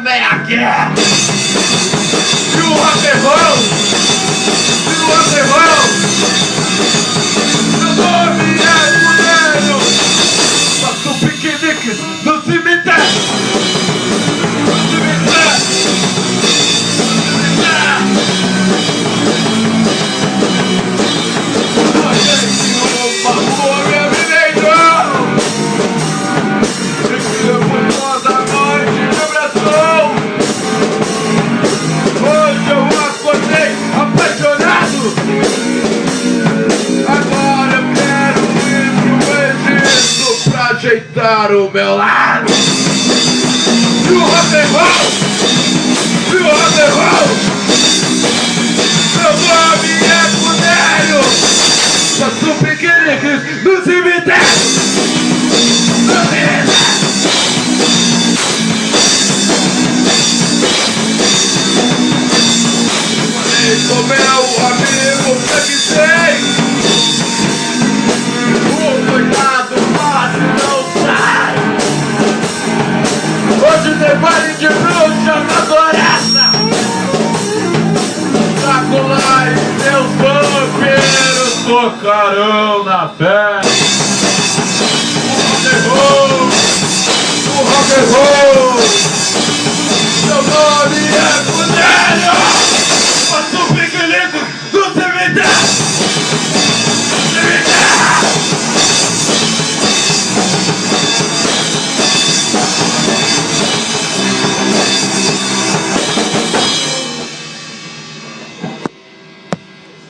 também a guerra. E o rock and roll, e o rock and roll, meu nome é Mulheiro. Faço piqueniques no cemitério. Ajeitar o meu lado. E o rock and roll, e o rock and roll, meu nome é Mulheiro. Faço piqueniques no cemitério. Falei com meu amigo Frankenstein. O coitado não sai. Hoje tem baile de bruxa na floresta. Drácula e seus vampiros tocarão na festa.